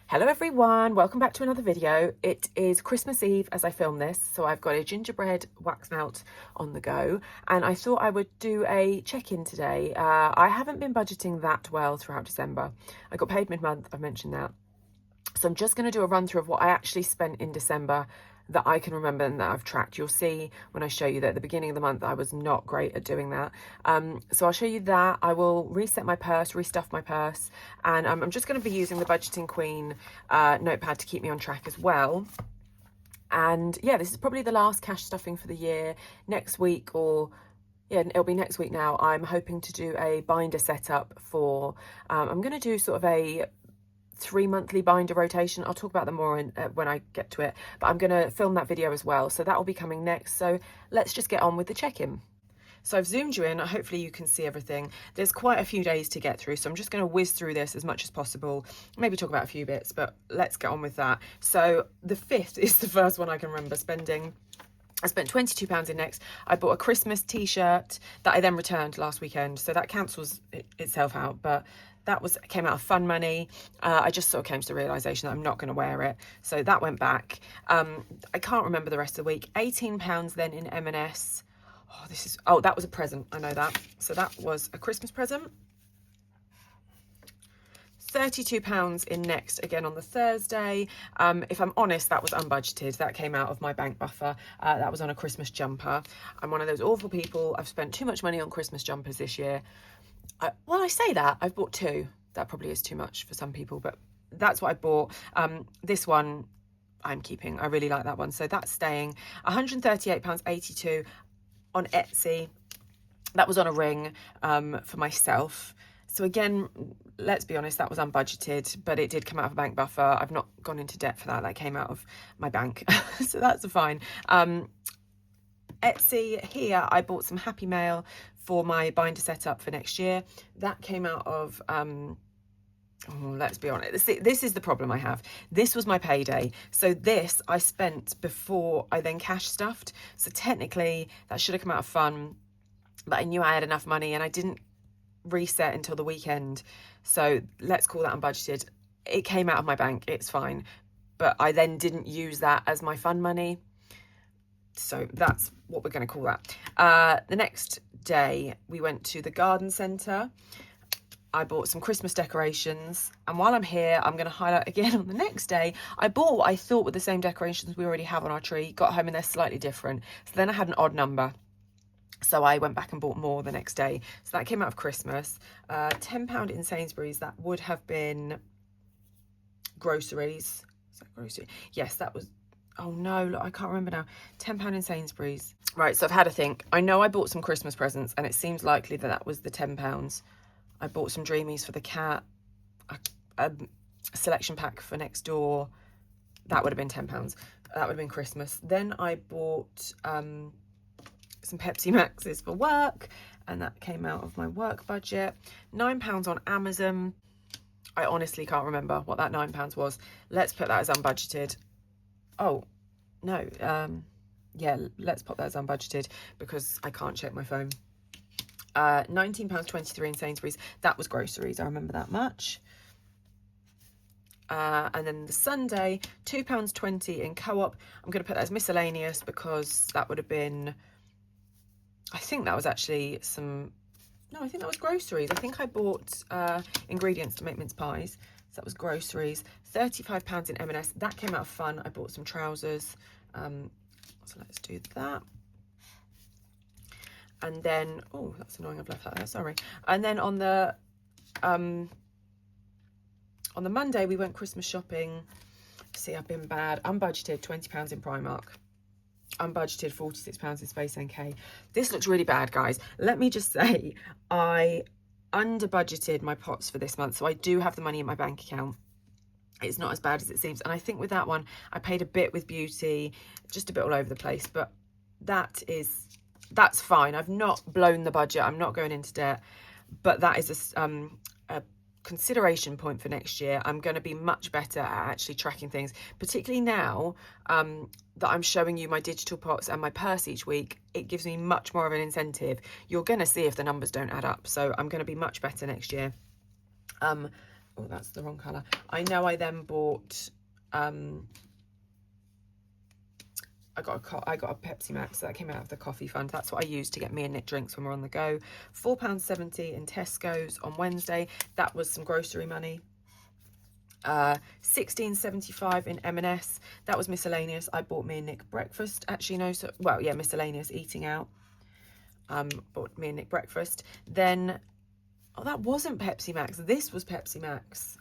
Hello everyone, welcome back to another video. It is Christmas Eve as I film this, so I've got a gingerbread wax melt on the go, and I thought I would do a check-in today. I haven't been budgeting that well throughout December. I got paid mid-month, I've mentioned that. So I'm just going to do a run through of what I actually spent in December that I can remember and that I've tracked. You'll see when I show you that at the beginning of the month I was not great at doing that. So I'll show you that. I will reset my purse, restuff my purse, and I'm just going to be using the Budgeting Queen notepad to keep me on track as well. And yeah, this is probably the last cash stuffing for the year. Next week, or yeah, it'll be next week now, I'm hoping to do a binder setup for, I'm going to do sort of a 3 monthly binder rotation. I'll talk about them more when I get to it, but I'm going to film that video as well, so that will be coming next. So let's just get on with the check-in. So I've zoomed you in, hopefully you can see everything. There's quite a few days to get through, so I'm just going to whiz through this as much as possible, maybe talk about a few bits, but let's get on with that. So the 5th is the first one I can remember spending. I spent £22 in Next. I bought a Christmas t-shirt that I then returned last weekend, so that cancels itself out, but that came out of fun money. I just sort of came to the realisation that I'm not going to wear it, so that went back. I can't remember the rest of the week. £18 then in M&S. Oh, that was a present, I know that. So that was a Christmas present. £32 in Next again on the Thursday. If I'm honest, that was unbudgeted. That came out of my bank buffer. That was on a Christmas jumper. I'm one of those awful people. I've spent too much money on Christmas jumpers this year. Well, I say that, I've bought 2. That probably is too much for some people, but that's what I bought. This one I'm keeping. I really like that one. So that's staying. £138.82 on Etsy. That was on a ring for myself. So again, let's be honest, that was unbudgeted, but it did come out of a bank buffer. I've not gone into debt for that. That came out of my bank. So that's fine. Etsy, here I bought some Happy Mail for my binder setup for next year. That came out of, let's be honest, this is the problem I have. This was my payday. So this I spent before I then cash stuffed. So technically that should have come out of fun, but I knew I had enough money and I didn't reset until the weekend. So let's call that unbudgeted. It came out of my bank, it's fine. But I then didn't use that as my fun money. So that's what we're going to call that. The next day we went to the garden centre. I bought some Christmas decorations, and while I'm here I'm going to highlight again on the next day I bought what I thought were the same decorations we already have on our tree. Got home and they're slightly different, so then I had an odd number, so I went back and bought more the next day. So that came out of Christmas. £10 in Sainsbury's. That would have been groceries. Is that grocery? Yes, that was, oh no, look, I can't remember now. £10 in Sainsbury's. Right, so I've had a think. I know I bought some Christmas presents and it seems likely that that was the £10. I bought some Dreamies for the cat, a selection pack for next door. That would have been £10. That would have been Christmas. Then I bought some Pepsi Maxes for work, and that came out of my work budget. £9 on Amazon. I honestly can't remember what that £9 was. Let's put that as unbudgeted. Oh, no. Yeah, let's pop that as unbudgeted because I can't check my phone. £19.23 in Sainsbury's. That was groceries. I remember that much. And then the Sunday, £2.20 in Co-op. I'm going to put that as miscellaneous because that would have been, I think that was actually some, no, I think that was groceries. I think I bought ingredients to make mince pies. So that was groceries. £35 in M&S. That came out of fun. I bought some trousers. So let's do that. And then, oh, that's annoying, I've left that there, sorry. And then on the Monday, we went Christmas shopping. See, I've been bad. Unbudgeted, £20 in Primark. Unbudgeted, £46 in Space NK. This looks really bad, guys. Let me just say, I under budgeted my pots for this month, so I do have the money in my bank account. It's not as bad as it seems. And I think with that one, I paid a bit with beauty, just a bit all over the place, but that's fine. I've not blown the budget. I'm not going into debt, but that is a consideration point for next year. I'm going to be much better at actually tracking things, particularly now that I'm showing you my digital pots and my purse each week. It gives me much more of an incentive. You're going to see if the numbers don't add up. So I'm going to be much better next year. Oh, that's the wrong colour. I know I then bought, I got a Pepsi Max that came out of the coffee fund. That's what I use to get me and Nick drinks when we're on the go. £4.70 in Tesco's on Wednesday. That was some grocery money. 16.75 in M&S. That was miscellaneous. I bought me and Nick breakfast. Actually, no, so, well, yeah, miscellaneous, eating out. Bought me and Nick breakfast. Then, oh, that wasn't Pepsi Max. This was Pepsi Max.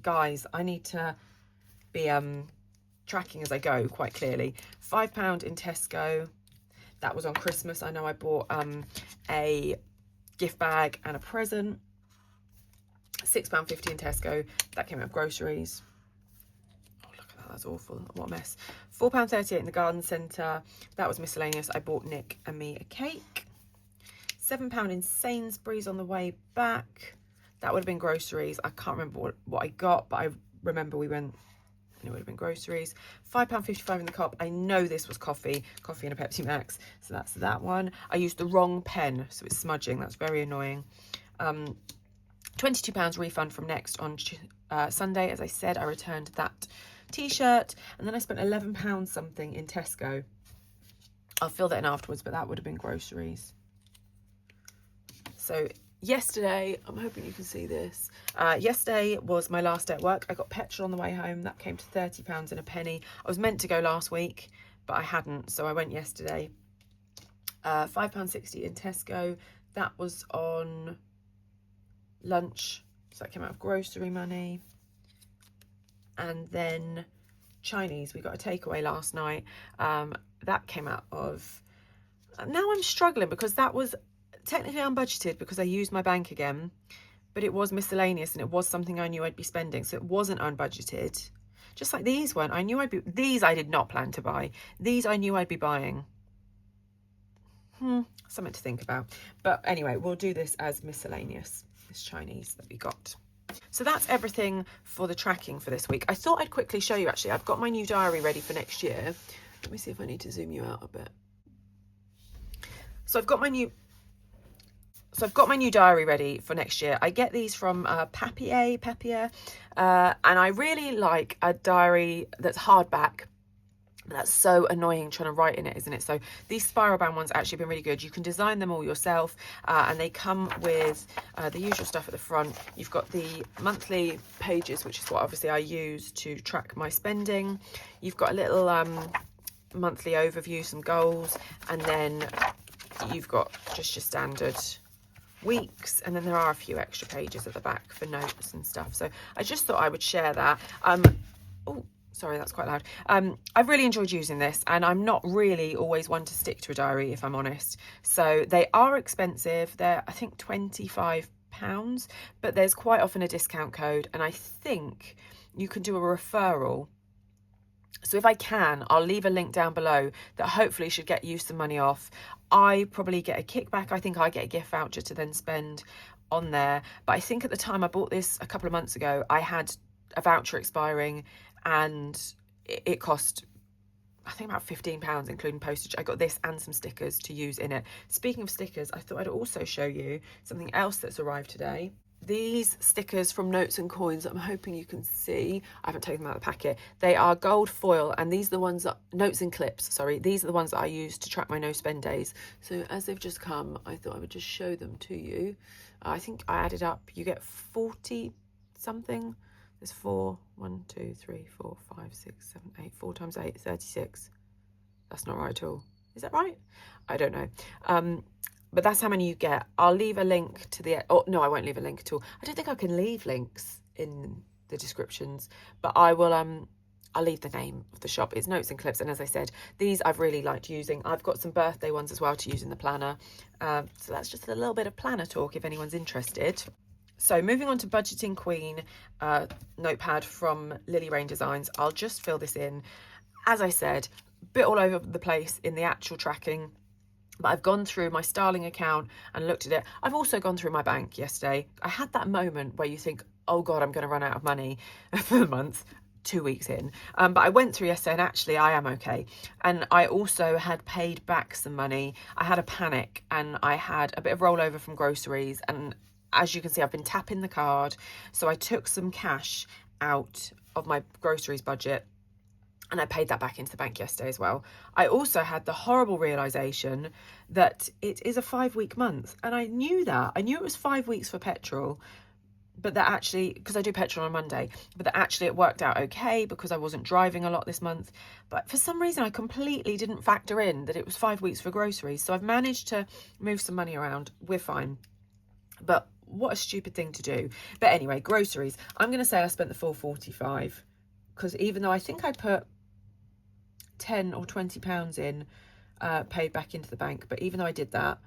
Guys, I need to be tracking as I go quite clearly. £5 in Tesco. That was on Christmas. I know I bought a gift bag and a present. £6.50 in Tesco. That came out of groceries. Oh, look at that. That's awful. What a mess. £4.38 in the garden centre. That was miscellaneous. I bought Nick and me a cake. £7 in Sainsbury's on the way back. That would have been groceries. I can't remember what I got, but I remember we went, and it would have been groceries. £5.55 in the Co-op. I know this was coffee and a Pepsi Max. So that's that one. I used the wrong pen, so it's smudging. That's very annoying. £22 refund from Next on Sunday. As I said, I returned that t-shirt, and then I spent £11 something in Tesco. I'll fill that in afterwards, but that would have been groceries. So yesterday, I'm hoping you can see this. Yesterday was my last day at work. I got petrol on the way home. That came to £30 and a penny. I was meant to go last week, but I hadn't, so I went yesterday. £5.60 in Tesco. That was on lunch, so that came out of grocery money. And then Chinese, we got a takeaway last night. That came out of, now I'm struggling because that was technically unbudgeted because I used my bank again, but it was miscellaneous and it was something I knew I'd be spending, so it wasn't unbudgeted. Just like these weren't. I knew these I did not plan to buy. These I knew I'd be buying. Something to think about. But anyway, we'll do this as miscellaneous. This Chinese that we got. So that's everything for the tracking for this week. I thought I'd quickly show you, actually. I've got my new diary ready for next year. Let me see if I need to zoom you out a bit. So I've got my new diary ready for next year. I get these from Papier, and I really like a diary that's hardback. That's so annoying trying to write in it, isn't it? So these spiral bound ones actually been really good. You can design them all yourself, and they come with the usual stuff at the front. You've got the monthly pages, which is what obviously I use to track my spending. You've got a little monthly overview, some goals, and then you've got just your standard weeks, and then there are a few extra pages at the back for notes and stuff. So I just thought I would share that. Oh, sorry, that's quite loud. I've really enjoyed using this, and I'm not really always one to stick to a diary, if I'm honest. So they are expensive. They're, I think, £25, but there's quite often a discount code, and I think you can do a referral. So if I can, I'll leave a link down below that hopefully should get you some money off. I probably get a kickback. I think I get a gift voucher to then spend on there. But I think at the time I bought this a couple of months ago, I had a voucher expiring, and it cost, I think, about £15, including postage. I got this and some stickers to use in it. Speaking of stickers, I thought I'd also show you something else that's arrived today. These stickers from Notes and Coins, I'm hoping you can see. I haven't taken them out of the packet. They are gold foil, and these are the ones that, Notes and Clips, sorry. These are the ones that I use to track my no spend days. So as they've just come, I thought I would just show them to you. I think I added up, you get 40 something. There's 4, 1, 2, 3, 4, 5, 6, 7, 8, 4 times 8, 36. That's not right at all. Is that right? I don't know. But that's how many you get. I'll leave a link to the, oh no, I won't leave a link at all. I don't think I can leave links in the descriptions, but I will, I'll leave the name of the shop. It's Notes and Clips, and as I said, these I've really liked using. I've got some birthday ones as well to use in the planner. So that's just a little bit of planner talk if anyone's interested. So moving on to Budgeting Queen notepad from Lily Rain Designs. I'll just fill this in. As I said, a bit all over the place in the actual tracking, but I've gone through my Starling account and looked at it. I've also gone through my bank yesterday. I had that moment where you think, oh God, I'm going to run out of money for the month, 2 weeks in. But I went through yesterday and actually I am okay. And I also had paid back some money. I had a panic and I had a bit of rollover from groceries, and as you can see, I've been tapping the card. So I took some cash out of my groceries budget and I paid that back into the bank yesterday as well. I also had the horrible realisation that it is a 5-week month. And I knew that. I knew it was 5 weeks for petrol, but that actually, because I do petrol on Monday, but that actually it worked out okay because I wasn't driving a lot this month. But for some reason, I completely didn't factor in that it was 5 weeks for groceries. So I've managed to move some money around. We're fine. But what a stupid thing to do. But anyway, groceries. I'm going to say I spent the full 45 because even though I think I put 10 or 20 pounds in, paid back into the bank, but even though I did that,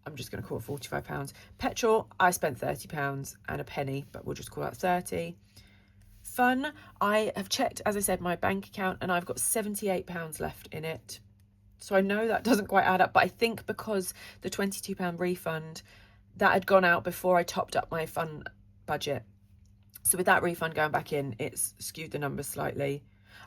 I'm just going to call it 45 pounds. Petrol, I spent 30 pounds and a penny, but we'll just call that 30. Fun, I have checked, as I said, my bank account, and I've got 78 pounds left in it. So I know that doesn't quite add up, but I think because the 22 pound refund that had gone out before I topped up my fun budget, so with that refund going back in, it's skewed the numbers slightly.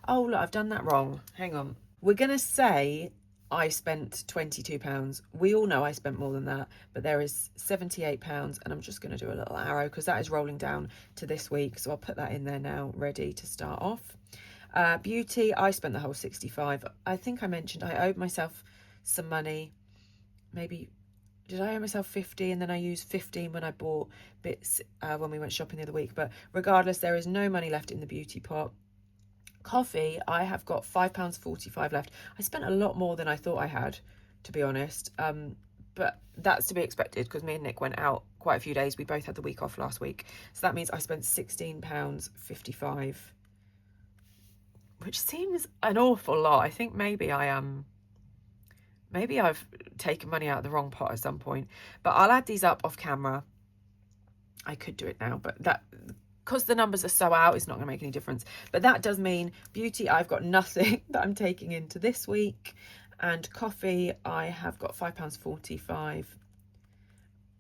Oh, look, I've done that wrong. Hang on. We're going to say I spent 22 pounds. We all know I spent more than that, but there is 78 pounds, and I'm just going to do a little arrow because that is rolling down to this week. So I'll put that in there now, ready to start off. Beauty, I spent the whole 65. I think I mentioned I owed myself some money. Maybe, did I owe myself 50 and then I used 15 when I bought bits when we went shopping the other week? But regardless, there is no money left in the beauty pot. Coffee, I have got £5.45 left. I spent a lot more than I thought I had, to be honest. But that's to be expected because me and Nick went out quite a few days. We both had the week off last week. So that means I spent £16.55, which seems an awful lot. I think maybe maybe I've taken money out of the wrong pot at some point. But I'll add these up off camera. I could do it now, but that, because the numbers are so out, it's not going to make any difference. But that does mean beauty, I've got nothing that I'm taking into this week. And coffee, I have got £5.45.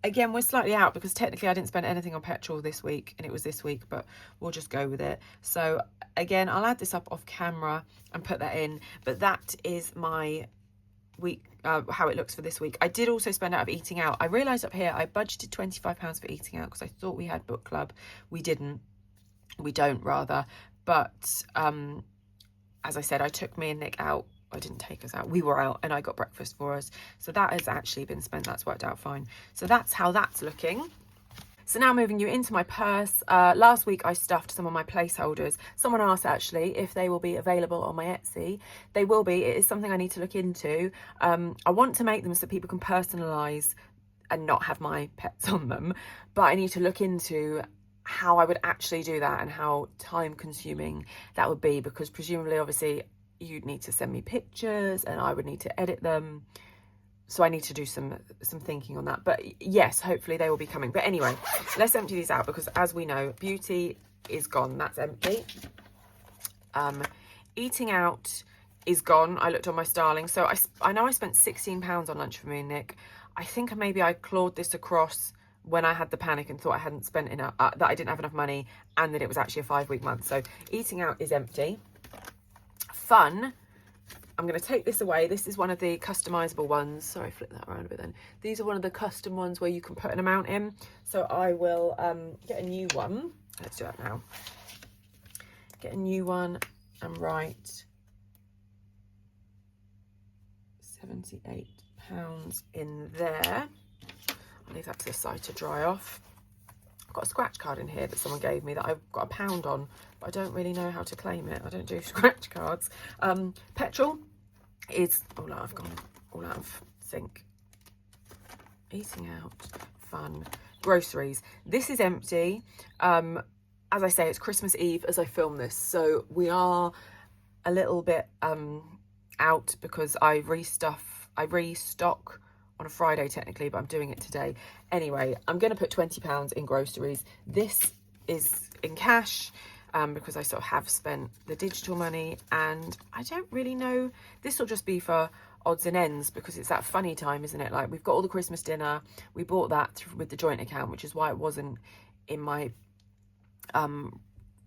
Again, we're slightly out because technically I didn't spend anything on petrol this week, and it was this week, but we'll just go with it. So again, I'll add this up off camera and put that in. But that is my week, how it looks for this week. I did also spend out of eating out. I realised up here I budgeted £25 for eating out because I thought we had book club. We didn't. We don't, rather. But as I said, I took me and Nick out. I didn't take us out. We were out and I got breakfast for us. So that has actually been spent. That's worked out fine. So that's how that's looking. So now moving you into my purse. Last week I stuffed some of my placeholders. Someone asked actually if they will be available on my Etsy. They will be. It is something I need to look into. I want to make them so people can personalise and not have my pets on them. But I need to look into how I would actually do that and how time consuming that would be, because presumably obviously you'd need to send me pictures and I would need to edit them. So I need to do some thinking on that. But yes, hopefully they will be coming. But anyway, let's empty these out because as we know, beauty is gone. That's empty. Eating out is gone. I looked on my Starling. So I know I spent £16 on lunch for me and Nick. I think maybe I clawed this across when I had the panic and thought I hadn't spent enough, that I didn't have enough money, and that it was actually a 5-week month. So eating out is empty. Fun, I'm going to take this away. This is one of the customizable ones. Sorry, flip that around a bit then. These are one of the custom ones where you can put an amount in. So I will get a new one. Let's do that now. Get a new one and write £78 in there. I'll leave that to the side to dry off. I've got a scratch card in here that someone gave me that I've got £1 on, but I don't really know how to claim it. I don't do scratch cards. Petrol is, oh no, I've gone all out of sync. Eating out, fun. Groceries. This is empty. As I say, it's Christmas Eve as I film this, so we are a little bit out because I restock on a Friday technically, but I'm doing it today. Anyway, I'm going to put £20 in groceries. This is in cash because I sort of have spent the digital money, and I don't really know. This will just be for odds and ends because it's that funny time, isn't it? Like, we've got all the Christmas dinner. We bought that with the joint account, which is why it wasn't in my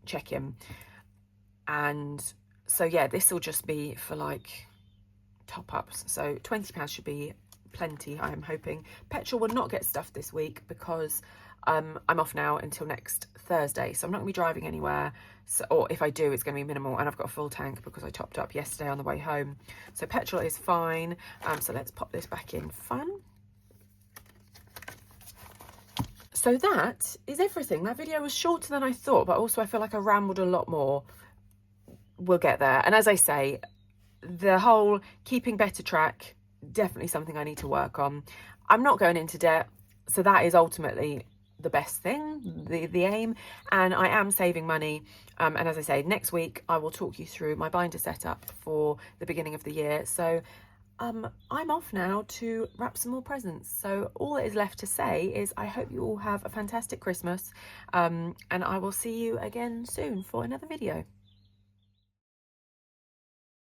check-in. And so yeah, this will just be for like top-ups. So £20 should be plenty, I am hoping. Petrol will not get stuffed this week because I'm off now until next Thursday, so I'm not gonna be driving anywhere. So, or if I do, it's going to be minimal, and I've got a full tank because I topped up yesterday on the way home. So petrol is fine. So let's pop this back in. Fun. So that is everything. That video was shorter than I thought, but also I feel like I rambled a lot more. We'll get there. And as I say, the whole keeping better track, definitely something I need to work on. I'm not going into debt, so that is ultimately the best thing, the aim, and I am saving money. And as I say, next week I will talk you through my binder setup for the beginning of the year. So I'm off now to wrap some more presents. So all that is left to say is I hope you all have a fantastic Christmas, and I will see you again soon for another video.